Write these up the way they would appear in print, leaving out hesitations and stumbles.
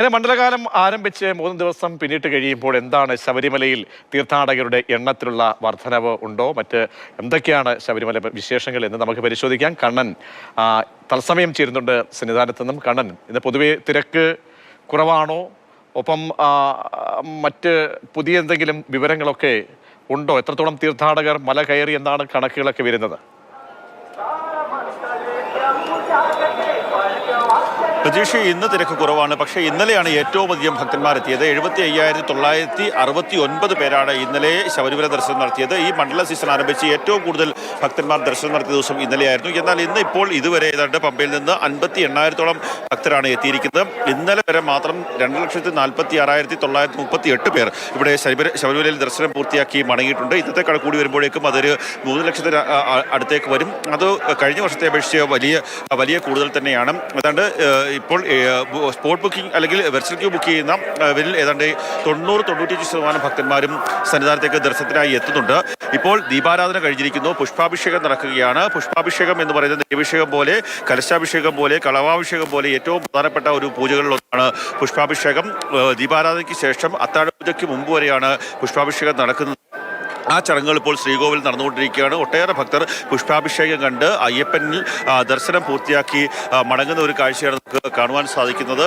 അങ്ങനെ മണ്ഡലകാലം ആരംഭിച്ച് 3 ദിവസം പിന്നിട്ട് കഴിയുമ്പോൾ എന്താണ് ശബരിമലയിൽ തീർത്ഥാടകരുടെ എണ്ണത്തിലുള്ള വർധനവ് ഉണ്ടോ, മറ്റ് എന്തൊക്കെയാണ് ശബരിമല വിശേഷങ്ങൾ എന്ന് നമുക്ക് പരിശോധിക്കാം. കണ്ണൻ തത്സമയം ചേരുന്നുണ്ട് സന്നിധാനത്ത് നിന്നും. കണ്ണൻ, ഇന്ന് പൊതുവെ തിരക്ക് കുറവാണോ, ഒപ്പം മറ്റ് പുതിയ എന്തെങ്കിലും വിവരങ്ങളൊക്കെ ഉണ്ടോ? എത്രത്തോളം തീർത്ഥാടകർ മല കയറി എന്നാണ് കണക്കുകളൊക്കെ വരുന്നത്? പ്രതീക്ഷ ഇന്ന് തിരക്ക് കുറവാണ്. പക്ഷേ ഇന്നലെയാണ് ഏറ്റവും അധികം ഭക്തന്മാരെത്തിയത്. 75,969 പേരാണ് ഇന്നലെ ശബരിമല ദർശനം നടത്തിയത്. ഈ മണ്ഡല സീസൺ ആരംഭിച്ച് ഏറ്റവും കൂടുതൽ ഭക്തന്മാർ ദർശനം നടത്തിയ ദിവസം ഇന്നലെയായിരുന്നു. എന്നാൽ ഇന്ന് ഇപ്പോൾ ഇതുവരെ ഏതാണ്ട് പമ്പയിൽ നിന്ന് 58,000-ഓളം ഭക്തരാണ് എത്തിയിരിക്കുന്നത്. ഇന്നലെ വരെ മാത്രം 2,46,938 പേർ ഇവിടെ ശബരിമലയിൽ ദർശനം പൂർത്തിയാക്കി മടങ്ങിയിട്ടുണ്ട്. ഇന്നത്തെ കണക്കൂടി വരുമ്പോഴേക്കും അതൊരു 3 ലക്ഷത്തിന് അടുത്തേക്ക് വരും. അത് കഴിഞ്ഞ വർഷത്തെ അപേക്ഷിച്ച് വലിയ കൂടുതൽ തന്നെയാണ്. ഏതാണ്ട് ഇപ്പോൾ സ്പോട്ട് ബുക്കിംഗ് അല്ലെങ്കിൽ വെർച്വൽ ക്യൂ ബുക്ക് ചെയ്യുന്നവരിൽ ഏതാണ്ട് 90-95% ഭക്തന്മാരും സന്നിധാനത്തേക്ക് ദർശനത്തിനായി എത്തുന്നുണ്ട്. ഇപ്പോൾ ദീപാരാധന കഴിഞ്ഞിരിക്കുന്നു, പുഷ്പാഭിഷേകം നടക്കുകയാണ്. പുഷ്പാഭിഷേകം എന്ന് പറയുന്നത് ദേവാഭിഷേകം പോലെ, കലശാഭിഷേകം പോലെ, കളവാഭിഷേകം പോലെ ഏറ്റവും പ്രധാനപ്പെട്ട ഒരു പൂജകളിലൊന്നാണ് പുഷ്പാഭിഷേകം. ദീപാരാധനയ്ക്ക് ശേഷം അത്താഴപൂജയ്ക്ക് മുമ്പ് വരെയാണ് പുഷ്പാഭിഷേകം നടക്കുന്നത്. ആ ചടങ്ങുകൾ ഇപ്പോൾ ശ്രീകോവിൽ നടന്നുകൊണ്ടിരിക്കുകയാണ്. ഒട്ടേറെ ഭക്തർ പുഷ്പാഭിഷേകം കണ്ട് അയ്യപ്പനിൽ ദർശനം പൂർത്തിയാക്കി മടങ്ങുന്ന ഒരു കാഴ്ചയാണ് നമുക്ക് കാണുവാൻ സാധിക്കുന്നത്.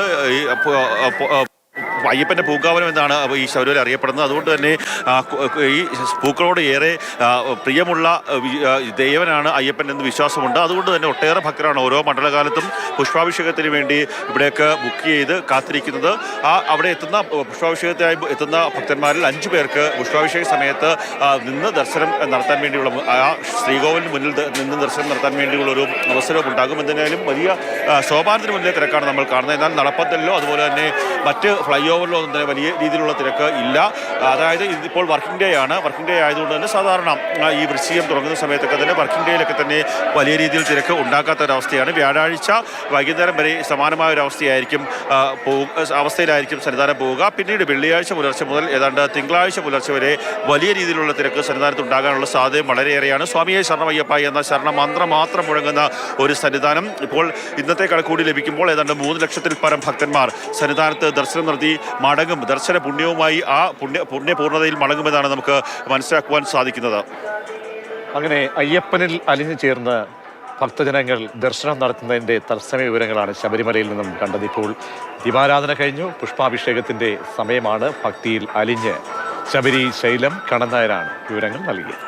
അയ്യപ്പൻ്റെ പൂങ്കാവനം എന്നാണ് ഈ ശബരിമല അറിയപ്പെടുന്നത്. അതുകൊണ്ട് തന്നെ ഈ പൂക്കളോട് ഏറെ പ്രിയമുള്ള ദേവനാണ് അയ്യപ്പൻ എന്ന് വിശ്വാസമുണ്ട്. അതുകൊണ്ട് തന്നെ ഒട്ടേറെ ഭക്തരാണ് ഓരോ മണ്ഡലകാലത്തും പുഷ്പാഭിഷേകത്തിന് വേണ്ടി ഇവിടേക്ക് ബുക്ക് ചെയ്ത് കാത്തിരിക്കുന്നത്. അവിടെ എത്തുന്ന പുഷ്പാഭിഷേകത്തിനായി എത്തുന്ന ഭക്തന്മാരിൽ 5 പേർക്ക് പുഷ്പാഭിഷേക സമയത്ത് നിന്ന് ദർശനം നടത്താൻ വേണ്ടിയുള്ള ശ്രീകോവിലിന് മുന്നിൽ നിന്ന് ദർശനം നടത്താൻ വേണ്ടിയുള്ള ഒരു അവസരവും ഉണ്ടാകും. എന്തായാലും വലിയ സോപാനത്തിന് മുന്നിലെ തിരക്കാണ് നമ്മൾ കാണുന്നത്. എന്നാൽ നടപ്പന്തലിലോ അതുപോലെ തന്നെ മറ്റ് ഫ്ലൈ ഓവറിലോ ഒന്നും തന്നെ വലിയ രീതിയിലുള്ള തിരക്ക് ഇല്ല. അതായത് ഇതിപ്പോൾ വർക്കിംഗ് ഡേ ആണ്. വർക്കിംഗ് ഡേ ആയതുകൊണ്ട് തന്നെ സാധാരണ ഈ വൃശ്ചികം തുടങ്ങുന്ന സമയത്തൊക്കെ തന്നെ വർക്കിംഗ് ഡേയിലൊക്കെ തന്നെ വലിയ രീതിയിൽ തിരക്ക് ഉണ്ടാക്കാത്ത ഒരവസ്ഥയാണ്. വ്യാഴാഴ്ച വൈകുന്നേരം വരെ സമാനമായ ഒരു അവസ്ഥയിലായിരിക്കും സന്നിധാനം പോവുക. പിന്നീട് വെള്ളിയാഴ്ച പുലർച്ചെ മുതൽ ഏതാണ്ട് തിങ്കളാഴ്ച പുലർച്ചെ വരെ വലിയ രീതിയിലുള്ള തിരക്ക് സന്നിധാനത്ത് ഉണ്ടാകാനുള്ള സാധ്യത വളരെയേറെയാണ്. സ്വാമിയെ ശരണമയ്യപ്പ എന്ന ശരണമന്ത്രം മാത്രം മുഴങ്ങുന്ന ഒരു സന്നിധാനം. ഇപ്പോൾ ഇന്നത്തെ കണക്കൂടി ലഭിക്കുമ്പോൾ ഏതാണ്ട് 3 ലക്ഷത്തിൽ പരം ഭക്തന്മാർ സന്നിധാനത്ത് ദർശനം നടത്തി മടങ്ങും. ദർശന പുണ്യവുമായി ആ പുണ്യപൂർണ്ണതയിൽ മടങ്ങുമെന്നാണ് നമുക്ക് മനസ്സിലാക്കുവാൻ സാധിക്കുന്നത്. അങ്ങനെ അയ്യപ്പനിൽ അലിഞ്ഞു ചേർന്ന് ഭക്തജനങ്ങൾ ദർശനം നടത്തുന്നതിൻ്റെ തത്സമയ വിവരങ്ങളാണ് ശബരിമലയിൽ നിന്നും കണ്ടത്. ഇപ്പോൾ ദീപാരാധന കഴിഞ്ഞു, പുഷ്പാഭിഷേകത്തിൻ്റെ സമയമാണ്. ഭക്തിയിൽ അലിഞ്ഞ് ശബരി ശൈലം കണ്ണൻ നായരാണ് വിവരങ്ങൾ നൽകിയത്.